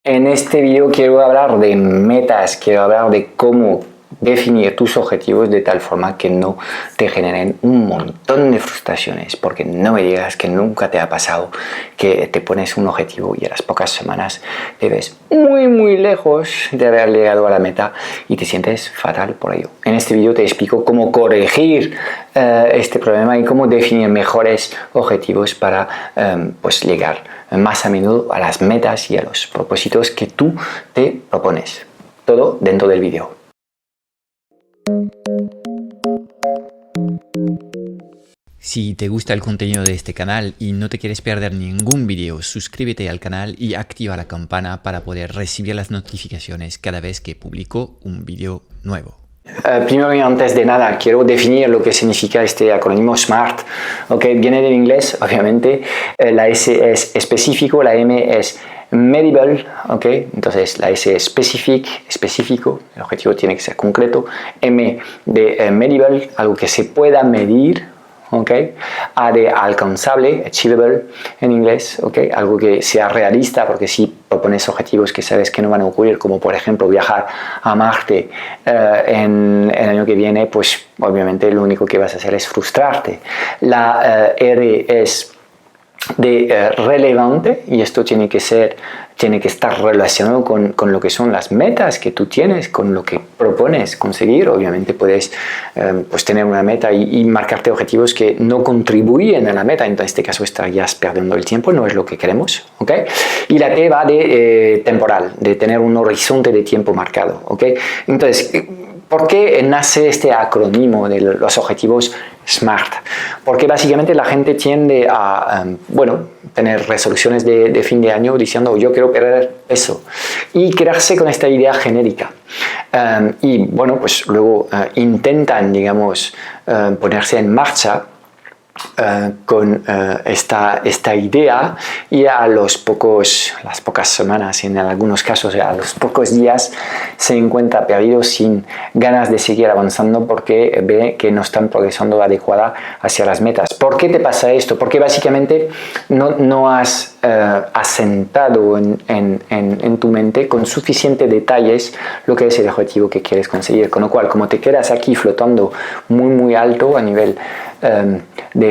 En este video quiero hablar de metas, quiero hablar de cómo definir tus objetivos de tal forma que no te generen un montón de frustraciones, porque no me digas que nunca te ha pasado que te pones un objetivo y a las pocas semanas te ves muy lejos de haber llegado a la meta y te sientes fatal por ello. En este video te explico cómo corregir este problema y cómo definir mejores objetivos para pues llegar más a menudo a las metas y a los propósitos que tú te propones. Todo dentro del video. Si te gusta el contenido de este canal y no te quieres perder ningún video, suscríbete al canal y activa la campana para poder recibir las notificaciones cada vez que publico un video nuevo. Primero y antes de nada, quiero definir lo que significa este acrónimo SMART. ¿Okay? Viene del inglés, obviamente. La S es específico, la M es medible, ¿okay? Entonces la S es específico, el objetivo tiene que ser concreto. M de medible, algo que se pueda medir. Okay. A de alcanzable, achievable en inglés, okay. Algo que sea realista, porque si propones objetivos que sabes que no van a ocurrir, como por ejemplo viajar a Marte en el año que viene, pues obviamente lo único que vas a hacer es frustrarte. La R es de relevante, y esto tiene que estar relacionado con lo que son las metas que tú tienes, con lo que propones conseguir. Obviamente puedes pues tener una meta y marcarte objetivos que no contribuyen a la meta. En este caso estarías perdiendo el tiempo, no es lo que queremos, ¿okay? Y la T va de temporal, de tener un horizonte de tiempo marcado, ¿okay? Entonces, ¿por qué nace este acrónimo de los objetivos SMART? Porque básicamente la gente tiende a tener resoluciones de fin de año diciendo yo quiero perder peso y quedarse con esta idea genérica. Y bueno, pues luego intentan, digamos, ponerse en marcha con esta idea, y a las pocas semanas, y en algunos casos a los pocos días, se encuentra perdido sin ganas de seguir avanzando porque ve que no están progresando adecuada hacia las metas. ¿Por qué te pasa esto? Porque básicamente no has asentado en tu mente con suficientes detalles lo que es el objetivo que quieres conseguir, con lo cual, como te quedas aquí flotando muy alto a nivel de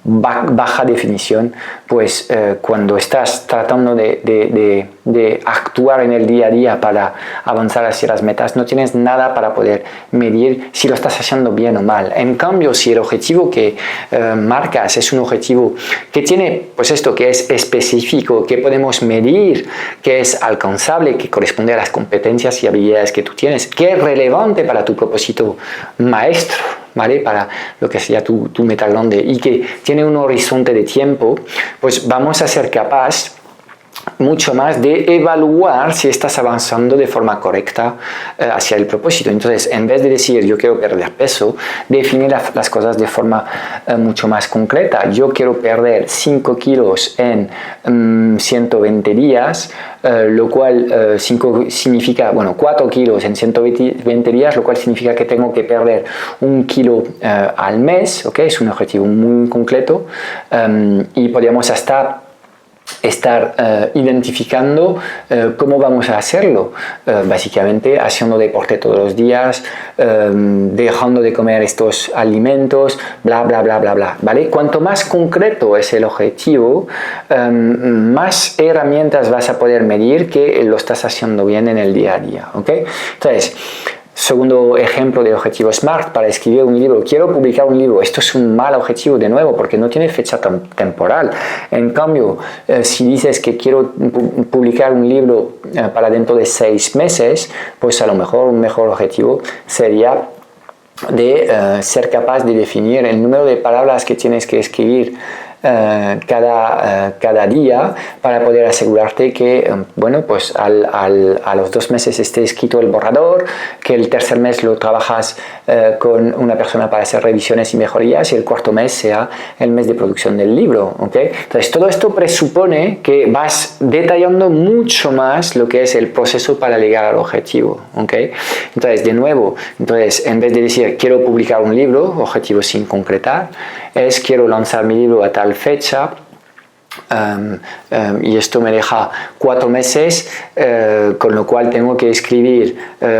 baja definición, pues cuando estás tratando de actuar en el día a día para avanzar hacia las metas, no tienes nada para poder medir si lo estás haciendo bien o mal. En cambio, si el objetivo que marcas es un objetivo que tiene, pues esto, que es específico, que podemos medir, que es alcanzable, que corresponde a las competencias y habilidades que tú tienes, que es relevante para tu propósito maestro, ¿vale? Para lo que sería tu meta grande, y que tiene un horizonte de tiempo, pues vamos a ser capaz mucho más de evaluar si estás avanzando de forma correcta hacia el propósito. Entonces, en vez de decir yo quiero perder peso, definir las cosas de forma mucho más concreta. Yo quiero perder 5 kilos en 120 días, lo cual significa, 4 kilos en 120 días, lo cual significa que tengo que perder 1 kilo al mes, ¿ok? Es un objetivo muy concreto, y podríamos estar identificando cómo vamos a hacerlo, básicamente haciendo deporte todos los días, dejando de comer estos alimentos, bla, ¿vale? Cuanto más concreto es el objetivo, más herramientas vas a poder medir que lo estás haciendo bien en el día a día, ¿ok? Entonces, segundo ejemplo de objetivo SMART: para escribir un libro. Quiero publicar un libro. Esto es un mal objetivo, de nuevo, porque no tiene fecha temporal. En cambio, si dices que quiero publicar un libro para dentro de 6 meses, pues a lo mejor un mejor objetivo sería de ser capaz de definir el número de palabras que tienes que escribir cada día, para poder asegurarte que pues a los 2 meses esté escrito el borrador, que el tercer mes lo trabajas con una persona para hacer revisiones y mejorías, y el cuarto mes sea el mes de producción del libro, ¿okay? Entonces todo esto presupone que vas detallando mucho más lo que es el proceso para llegar al objetivo, ¿okay? Entonces, de nuevo, en vez de decir quiero publicar un libro, objetivo sin concretar, es quiero lanzar mi libro a tal fecha, y esto me deja 4 meses, con lo cual tengo que escribir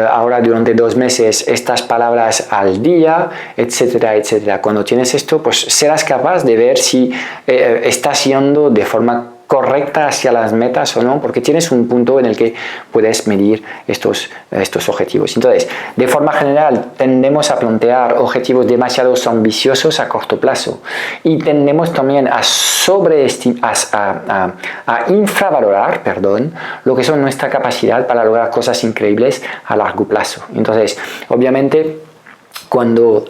ahora durante 2 meses estas palabras al día, etcétera, etcétera. Cuando tienes esto, pues serás capaz de ver si estás yendo de forma correcta hacia las metas o no, porque tienes un punto en el que puedes medir estos objetivos. Entonces, de forma general, tendemos a plantear objetivos demasiado ambiciosos a corto plazo y tendemos también a infravalorar, lo que son nuestra capacidad para lograr cosas increíbles a largo plazo. Entonces, obviamente, cuando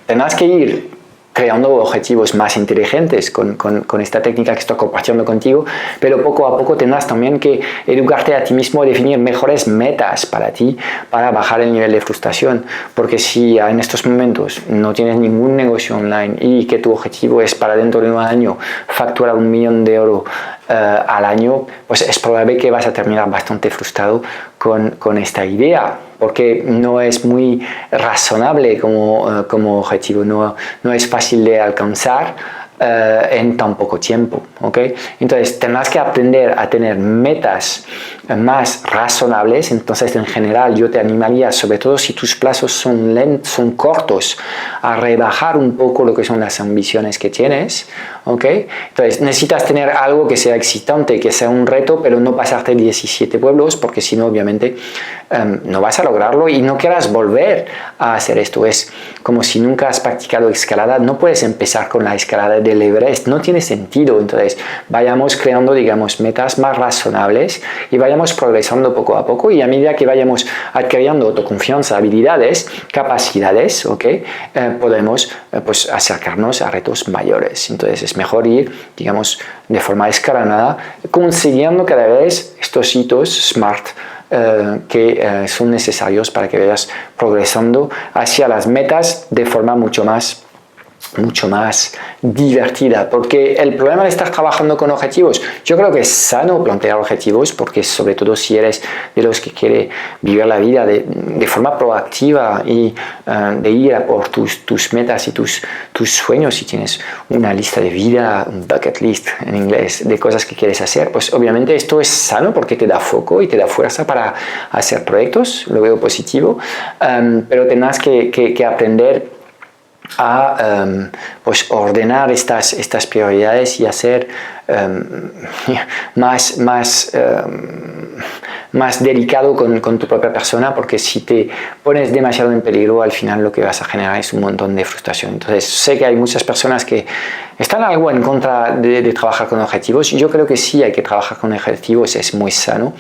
tengas que ir creando objetivos más inteligentes con esta técnica que estoy compartiendo contigo, pero poco a poco tendrás también que educarte a ti mismo a definir mejores metas para ti, para bajar el nivel de frustración, porque si en estos momentos no tienes ningún negocio online y que tu objetivo es para dentro de un año facturar €1 millón al año, pues es probable que vas a terminar bastante frustrado con esta idea, porque no es muy razonable como objetivo, no es fácil de alcanzar en tan poco tiempo, ¿ok? Entonces tendrás que aprender a tener metas más razonables. Entonces, en general, yo te animaría, sobre todo si tus plazos son cortos, a rebajar un poco lo que son las ambiciones que tienes, ¿ok? Entonces, necesitas tener algo que sea excitante, que sea un reto, pero no pasarte 17 pueblos, porque si no, obviamente, no vas a lograrlo y no quieras volver a hacer esto. Es como si nunca has practicado escalada, no puedes empezar con la escalada del Everest, no tiene sentido. Entonces, vayamos creando, digamos, metas más razonables y vayamos progresando poco a poco, y a medida que vayamos adquiriendo autoconfianza, habilidades, capacidades, ¿ok? Podemos pues acercarnos a retos mayores. Entonces, es mejor ir, digamos, de forma escalonada, consiguiendo cada vez estos hitos SMART que son necesarios para que vayas progresando hacia las metas de forma mucho más divertida, porque el problema de estar trabajando con objetivos, yo creo que es sano plantear objetivos, porque sobre todo si eres de los que quiere vivir la vida de forma proactiva y de ir a por tus metas y tus sueños, si tienes una lista de vida, un bucket list en inglés, de cosas que quieres hacer, pues obviamente esto es sano porque te da foco y te da fuerza para hacer proyectos, lo veo positivo, pero tendrás que aprender a pues ordenar estas prioridades y hacer más delicado con tu propia persona, porque si te pones demasiado en peligro, al final lo que vas a generar es un montón de frustración. Entonces, sé que hay muchas personas que están algo en contra de trabajar con objetivos. Yo creo que sí hay que trabajar con objetivos, es muy sano.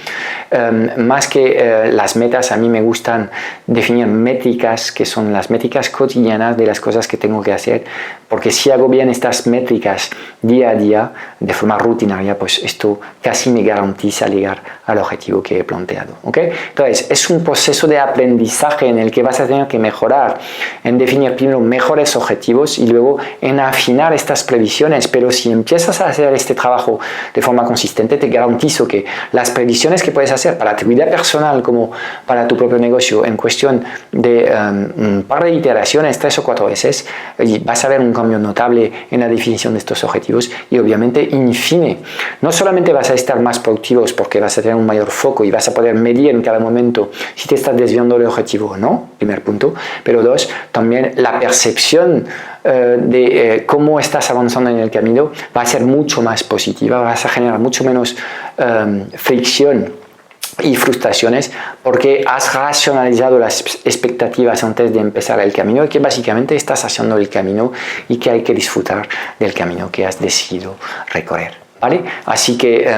Más que las metas, a mí me gustan definir métricas, que son las métricas cotidianas de las cosas que tengo que hacer, porque si hago bien estas métricas día a día, de forma rutinaria, pues esto casi me garantiza llegar al objetivo que he planteado, ¿ok? Entonces, es un proceso de aprendizaje en el que vas a tener que mejorar, en definir primero mejores objetivos y luego en afinar estas previsiones, pero si empiezas a hacer este trabajo de forma consistente, te garantizo que las previsiones que puedes hacer para tu vida personal como para tu propio negocio en cuestión de un par de iteraciones, 3 o 4 veces, vas a ver un cambio notable en la definición de estos objetivos y obviamente, in fine, no solamente vas a estar más productivos porque vas a tener un mayor foco y vas a poder medir en cada momento si te estás desviando del objetivo o no, primer punto, pero 2, también la percepción de cómo estás avanzando en el camino va a ser mucho más positiva, vas a generar mucho menos fricción y frustraciones porque has racionalizado las expectativas antes de empezar el camino y que básicamente estás haciendo el camino y que hay que disfrutar del camino que has decidido recorrer, ¿vale? Así que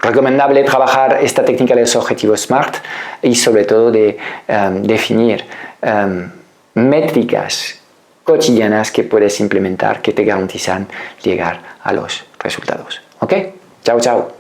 recomendable trabajar esta técnica de los objetivos SMART y sobre todo de definir métricas cotidianas que puedes implementar que te garantizan llegar a los resultados. ¿Ok? Chao, chao.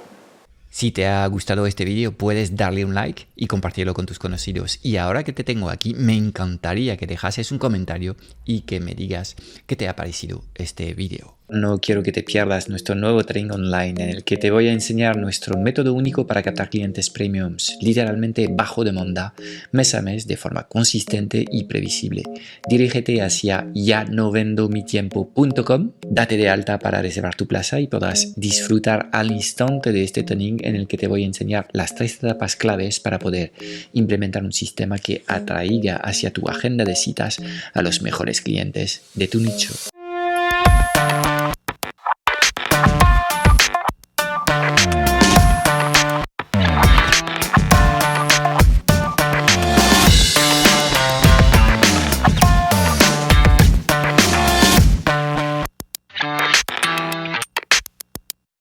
Si te ha gustado este vídeo, puedes darle un like y compartirlo con tus conocidos. Y ahora que te tengo aquí, me encantaría que dejases un comentario y que me digas qué te ha parecido este vídeo. No quiero que te pierdas nuestro nuevo training online en el que te voy a enseñar nuestro método único para captar clientes premiums, literalmente bajo demanda, mes a mes de forma consistente y previsible. Dirígete hacia yanovendomitiempo.com, date de alta para reservar tu plaza y podrás disfrutar al instante de este training en el que te voy a enseñar las 3 etapas claves para poder implementar un sistema que atraiga hacia tu agenda de citas a los mejores clientes de tu nicho.